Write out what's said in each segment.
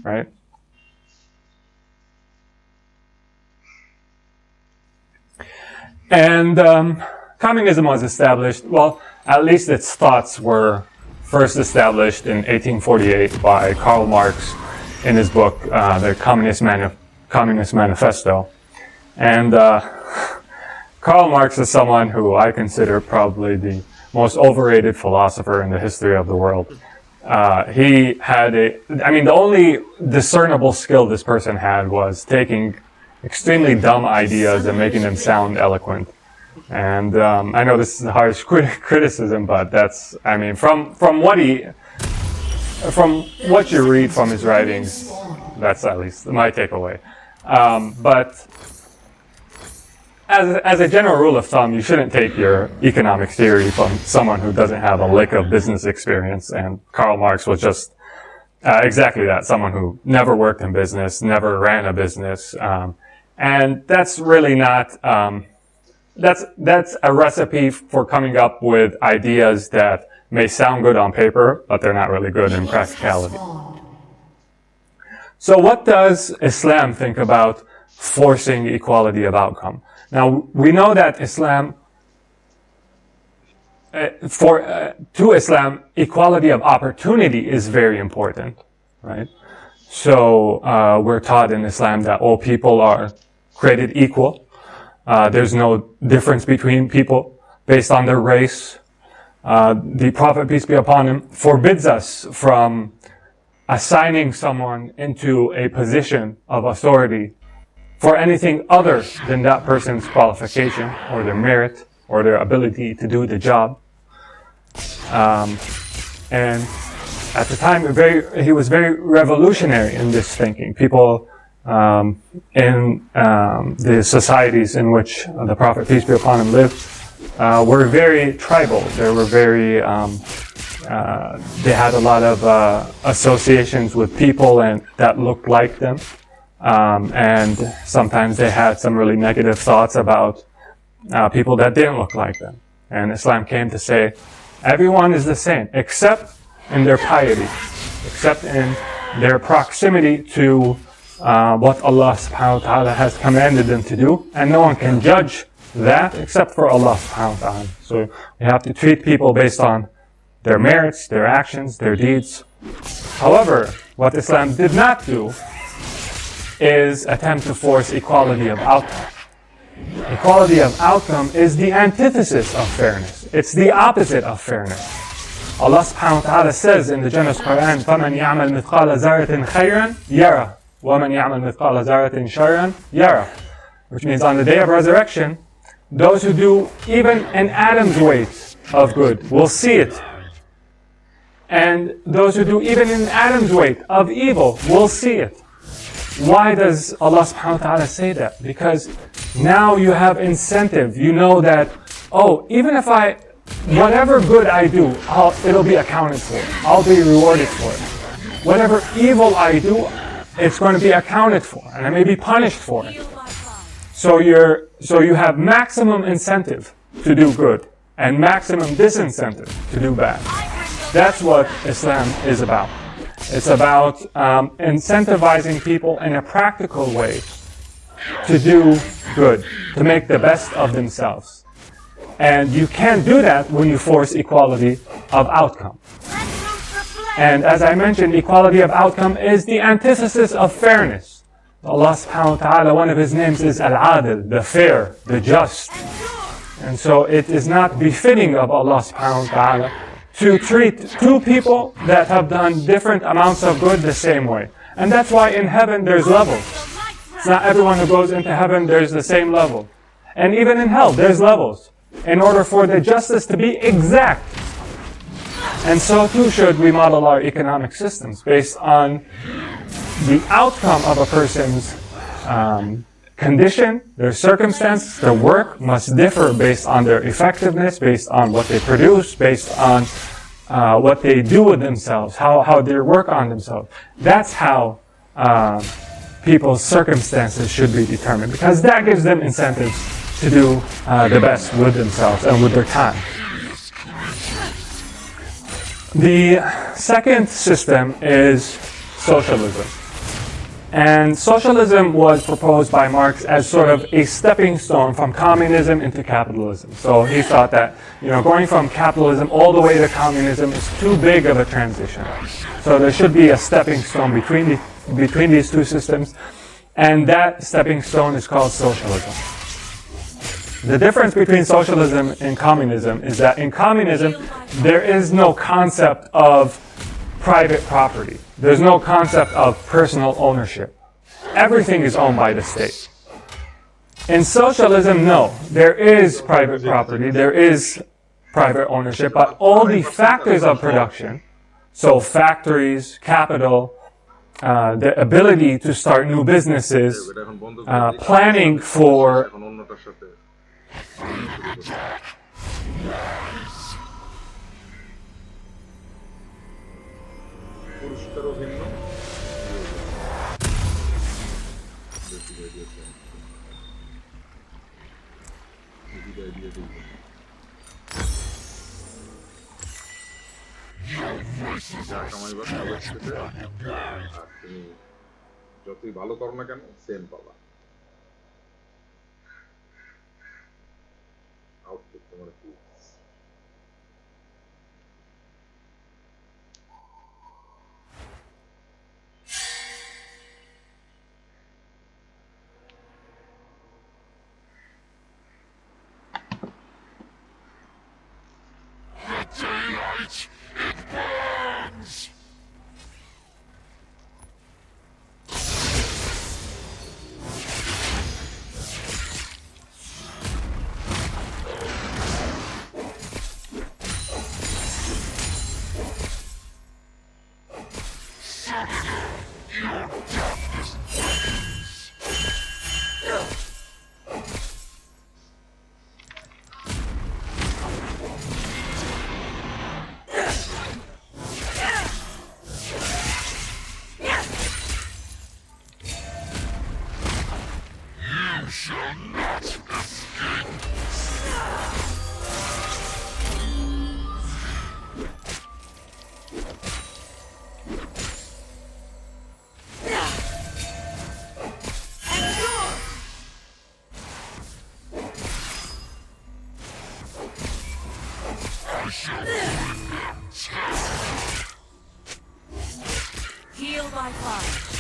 right? And communism was established, well, at least its thoughts were first established in 1848 by Karl Marx in his book, the Communist Manifesto. And Karl Marx is someone who I consider probably the most overrated philosopher in the history of the world. He had the only discernible skill this person had was taking extremely dumb ideas and making them sound eloquent. And I know this is harsh criticism, but that's, from what you read from his writings, that's at least my takeaway. But as a general rule of thumb, you shouldn't take your economic theory from someone who doesn't have a lick of business experience. And Karl Marx was just exactly that, someone who never worked in business, never ran a business. And that's really not, that's a recipe for coming up with ideas that may sound good on paper, but they're not really good in practicality. So what does Islam think about forcing equality of outcome? Now, we know that Islam, to Islam, equality of opportunity is very important, right? So we're taught in Islam that all people are created equal. There's no difference between people based on their race. The Prophet, peace be upon him, forbids us from assigning someone into a position of authority for anything other than that person's qualification or their merit or their ability to do the job. And at the time, he was very revolutionary in this thinking. People in the societies in which the Prophet, peace be upon him, lived were very tribal. They were very, they had a lot of associations with people that looked like them. And sometimes they had some really negative thoughts about people that didn't look like them. And Islam came to say, everyone is the same, except in their piety, except in their proximity to what Allah subhanahu wa ta'ala has commanded them to do. And no one can judge that except for Allah subhanahu wa ta'ala. So we have to treat people based on their merits, their actions, their deeds. However, what Islam did not do is attempt to force equality of outcome. Equality of outcome is the antithesis of fairness. It's the opposite of fairness. Allah subhanahu wa ta'ala says in the generous Quran, فَمَنْ يَعْمَلْ مِثْقَالَ ذَرَّةٍ خَيْرًا يَرَى وَمَنْ يَعْمَلْ مِثْقَالَ ذَرَّةٍ شَرًّا يَرَى. Which means on the day of resurrection, those who do even an atom's weight of good will see it. And those who do even an atom's weight of evil will see it. Why does Allah subhanahu wa ta'ala say that? Because now you have incentive. You know that, even if whatever good I do, it'll be accounted for. I'll be rewarded for it. Whatever evil I do, it's going to be accounted for, and I may be punished for it. So you have maximum incentive to do good, and maximum disincentive to do bad. That's what Islam is about. It's about incentivizing people in a practical way to do good, to make the best of themselves. And you can't do that when you force equality of outcome. And as I mentioned, equality of outcome is the antithesis of fairness. Allah subhanahu wa ta'ala, one of his names is Al-Adil, the fair, the just. And so it is not befitting of Allah subhanahu wa ta'ala to treat two people that have done different amounts of good the same way. And that's why in heaven there's levels. It's not everyone who goes into heaven, there's the same level. And even in hell, there's levels. In order for the justice to be exact. And so too should we model our economic systems based on the outcome of a person's condition, their circumstance, their work must differ based on their effectiveness, based on what they produce, based on what they do with themselves, how they work on themselves. That's how people's circumstances should be determined, because that gives them incentives to do the best with themselves and with their time. The second system is socialism. And socialism was proposed by Marx as sort of a stepping stone from communism into capitalism. So he thought that, going from capitalism all the way to communism is too big of a transition. So there should be a stepping stone between these two systems, and that stepping stone is called socialism. The difference between socialism and communism is that in communism, there is no concept of private property. There's no concept of personal ownership. Everything is owned by the state. In socialism, no. There is private property, there is private ownership, but all the factors of production, so factories, capital, the ability to start new businesses, planning for যতই ভালো করো না কেন same পাবা output তোমার কি Heal by fire.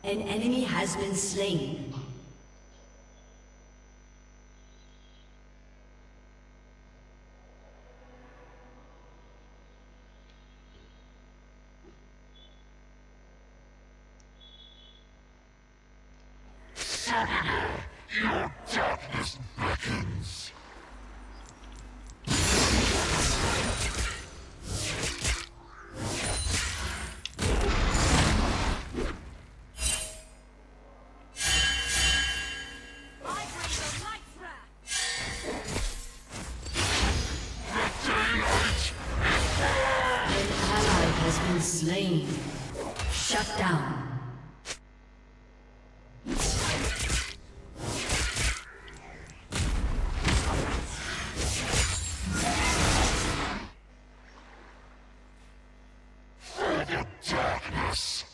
An enemy has been slain. Your darkness beckons. down. Darkness.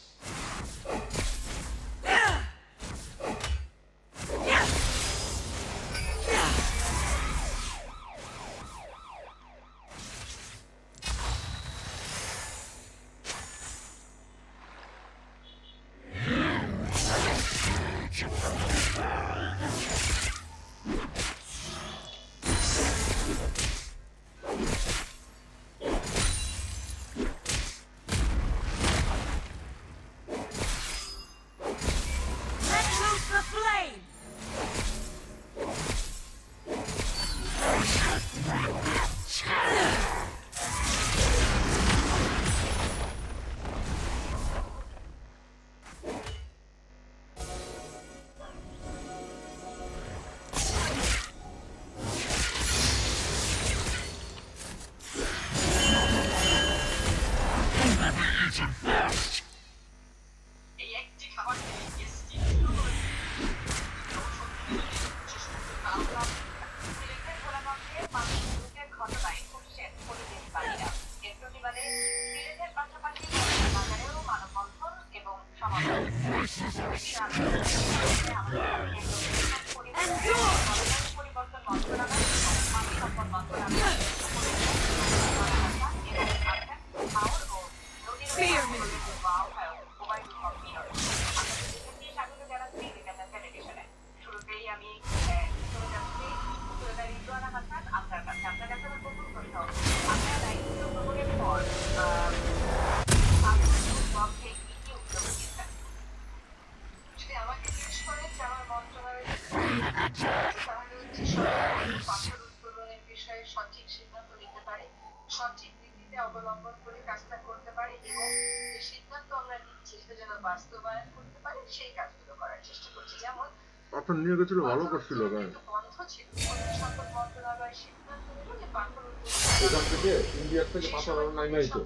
Let loose the flame! Fear me! যদি আমাকে জিজ্ঞেস করেন যে আমার মন্ত্রণালয়ের তাহলে হচ্ছে সরকার পাথর উত্তোলনের বিষয়ে সঠিক সিদ্ধান্ত নিতে পারে, সঠিক নীতিতে অবলম্বন করে কাজটা করতে পারে এবং যে সিদ্ধান্ত আমরা নিচ্ছি সেটা যেন বাস্তবায়ন করতে পারে সেই কাজগুলো করার চেষ্টা করছি। যেমন পাথর নিয়ে গেছিল ভালো করছিল পাথর গায়ে উত্তোলন একটু বন্ধ ছিল, সকল মন্ত্রণালয় সিদ্ধান্ত নিল যে পাথর এখান উত্তোলন থেকে ইন্ডিয়ার থেকে পাথর আরো নাইমাই তো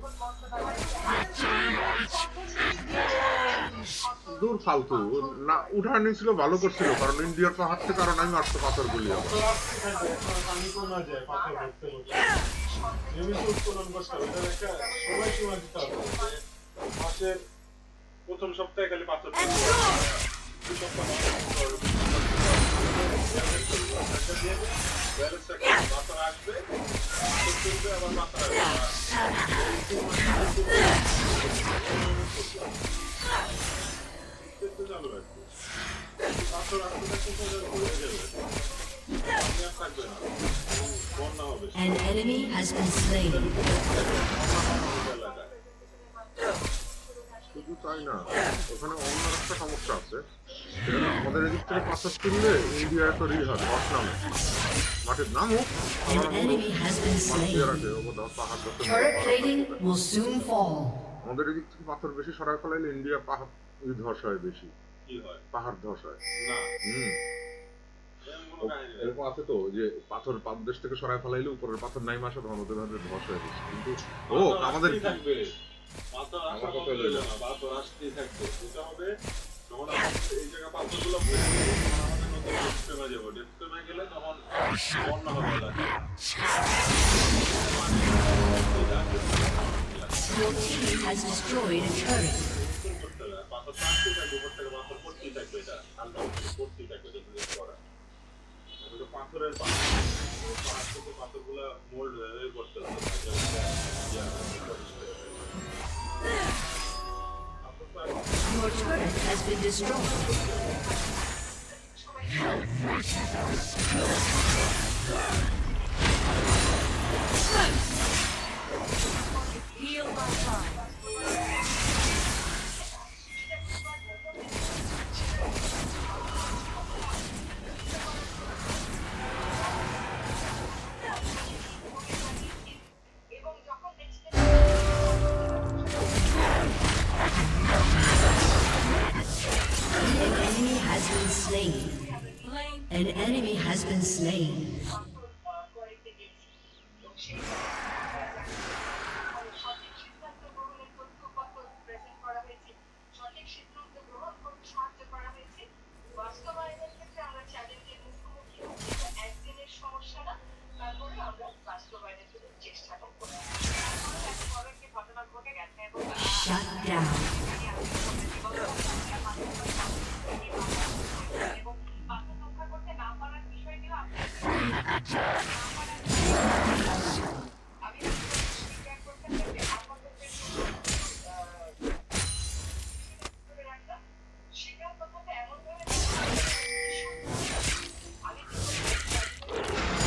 দূর ফালতু না উঠা নিয়েছিল ভালো করছিল কারণ ইন্ডিয়ার পাহাড় থেকে আরো নাইমে আসতো পাথর গুলি আবার পানি কমা যায় পাথর ধরতে হলে নিয়মিত উত্তোলন করতে হবে এটার একটা সময়সীমা দিতে হবে মাসের প্রথম সপ্তাহে খালি পাথর তুলতে হবে। দুই সপ্তাহ পাথর আসবে পাথর তুলবে আবার পাথর আসবে চালু রাখবে পাথর আসতে থাকতে হয়ে যাবে পানি আর থাকবে না বন্যা হবে An enemy has been slain. এলাকায় শুধু তাই না ওখানে অন্য একটা সমস্যা আছে সেটা হলো আমাদের এদিক থেকে পাথর তুললে ইন্ডিয়ায় তো রিহার ধস নামে মাটির নামও An enemy has been মাটিয়ে slain. রাখে পাহাড় Turret plating will soon fall. আমাদের এদিক থেকে পাথর বেশি সরাই ফেলাইলে ইন্ডিয়া পাহাড় ধস হয় বেশি কি হয় পাহাড় ধস হয় না হুম এরকম কোনো কাহিনী নেই। এরকম আছে তো যে পাথর পাদ দেশ থেকে সরাই ফেলাইলে উপরের পাথর নাই মাসে ধনদের ধস হয়ে গেছে কিন্তু ও পাথর আমাদের আসতেই থাকবে পাথর আসা আমার বন্ধ কথা হইল হলো না পাথর আসতেই থাকবে এটা হবে যখন আমাদের এই জায়গা পাথরগুলো পড়ে যাবে তখন আমাদের নতুন ডেস্টেমে যাবো ডেস্টেমে গেলে তখন বন্যা হবে এলাকায় Your team has destroyed a turret. করতে হবে পাথর আসতেই থাকবে উপর থেকে পাথর পড়তেই থাকবে এটা ঠান্ডা পড়তেই থাকবে যতদিন করা এটা পাথরের পাহাড় থেকে পাথরগুলো মোল্ড হয়ে পড়তে হবে Your turret has been destroyed. Heal by fire. এবং যখন দেখছিলেন An enemy has been slain. Flame An enemy has been slain. করতে গেছি এবং সেই সঠিক সিদ্ধান্ত গ্রহণের তথ্যপত্র প্রেজেন্ট করা হয়েছে সঠিক বাস্তবায়নের ক্ষেত্রে আমরা চ্যালেঞ্জের মুখোমুখি হচ্ছি, এটা একদিনের সমস্যা না, তারপরে আমরা বাস্তবায়নের জন্য চেষ্টাটা করি। তারপরে এত বড় একটি ঘটনা ঘটে গেছে এবং Shut down. এবং বাস্তব রক্ষা করতে না পারার বিষয়টিও আমি স্বীকার করতে চাই যে আমাদের যে রাখলাম সেটার কথাটা এমনভাবে আমি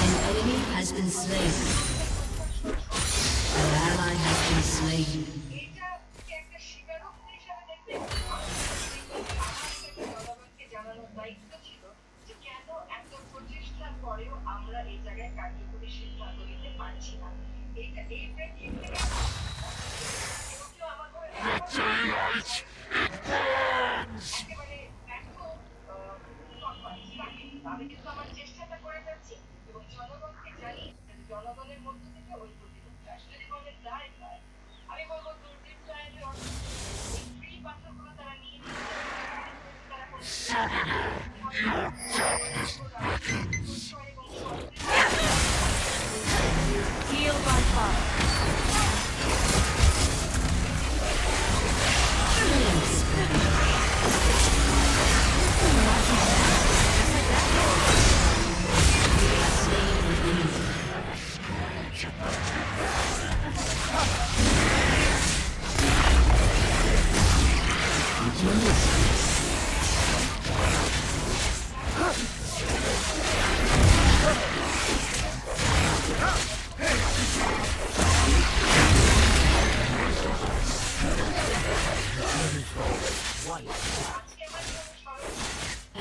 An enemy has been slain. An ally has been slain. এইটাকে একটা স্বীকারোক্তি হিসাবে দেখতে আমার এটা জনগণকে জানানোর দায়িত্ব ছিল যে কেন এত প্রচেষ্টার পরেও আমরা এই জায়গায় কার্যকরী সিদ্ধান্ত নিতে পারছি না। এইটা এই প্রেক্ষিত থেকে কেউ কেউ আমার ঘরে একেবারে ব্যর্থ আমি কিন্তু আমার চেষ্টাটা করে যাচ্ছি এবং জনগণকে জানি জনগণের মধ্য থেকে ওই প্রতিরোধটা আসে। যদি বলে দায় পায় আমি বলবো দুর্বৃত্ত আইনের অর্থ ওই ফ্রি পাথরগুলো তারা নিয়ে তারা Heal by fire.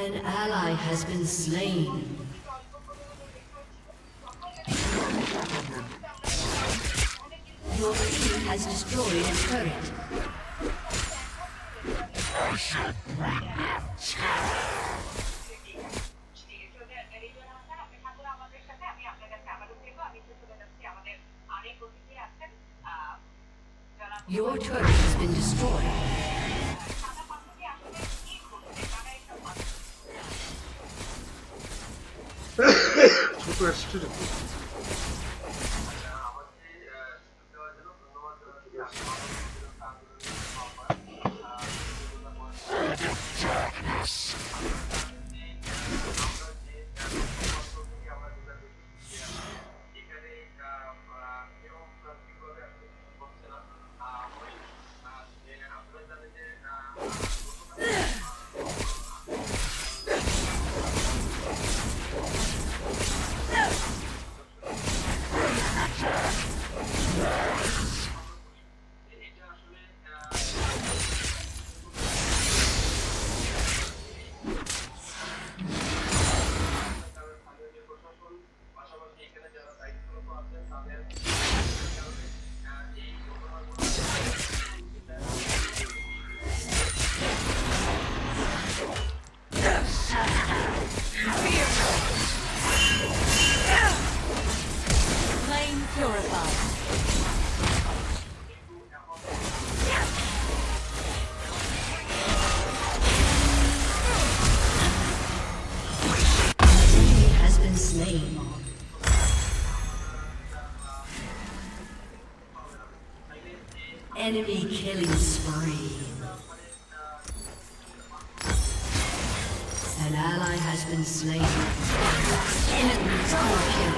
An ally has been slain. Your team has destroyed a turret. Your turret has been destroyed. ছোট অ্যাস্ট্রোড Flame purified. Enemy has been slain. Enemy killing spree. An ally has been slain. Enemy double kill.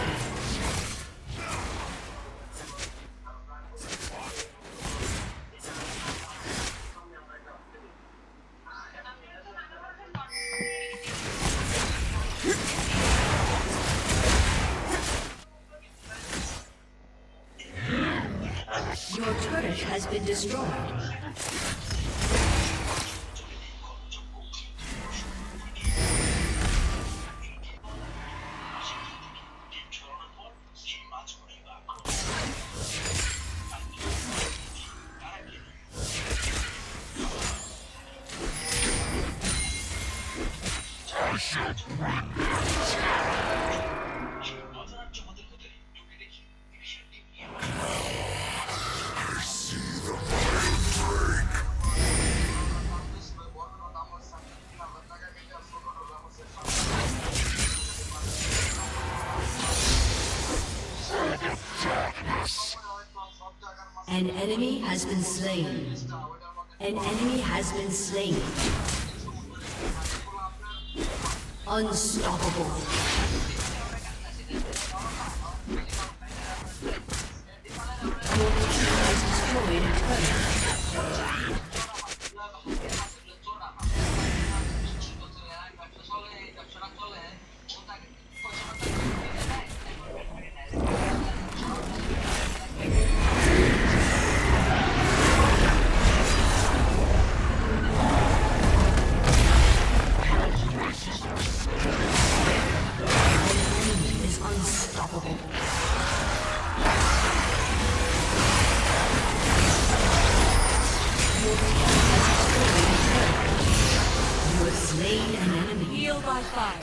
Your turret has been destroyed. An enemy has been slain. An enemy has been slain. Unstoppable. Your team has destroyed a turret. Is unstoppable. You have slain an enemy. Heal by fire.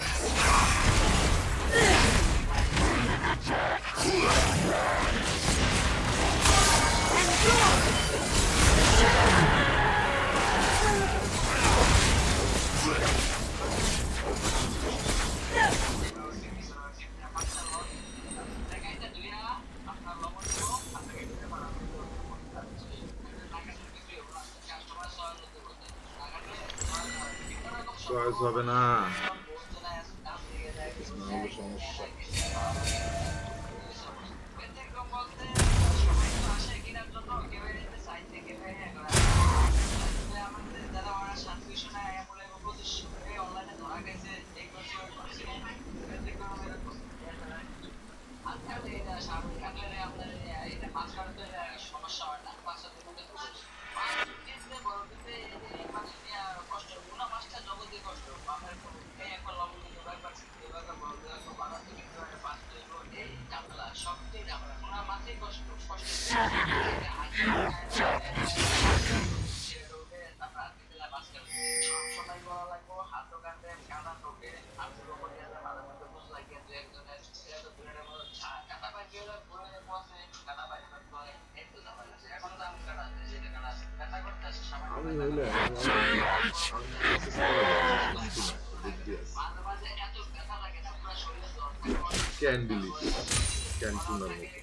Choice হবে না, না হলে সমস্যা। আমি হইলে ক্যান্ডিলিস ক্যান্টুনার মতো।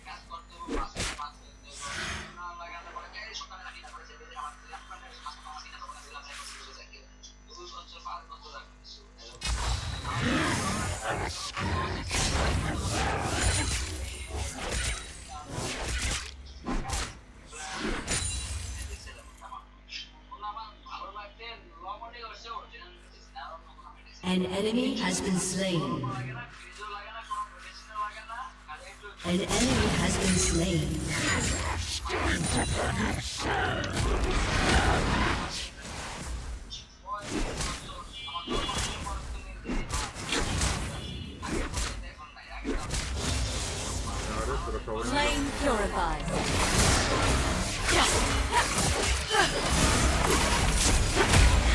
An enemy has been slain. An enemy has been slain. Flame purified.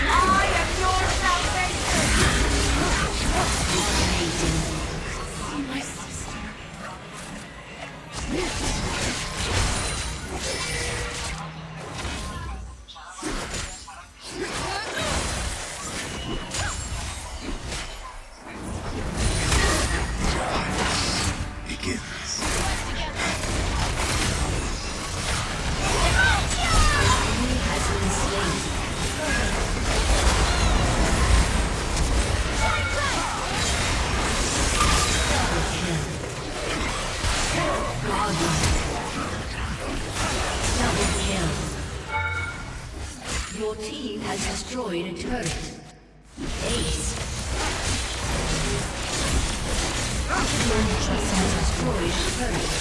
I am your salvation. My sister. Begins. Enemy has been slain. Double kill. Your team has destroyed a turret. Ace. Your team has destroyed a turret.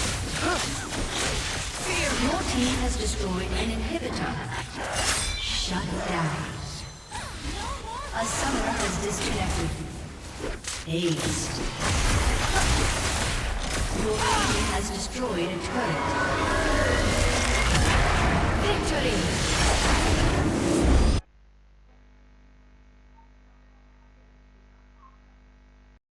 Your team has destroyed an inhibitor. Shut down. A summoner has disconnected. Ace. Your team has destroyed a turret. Victory!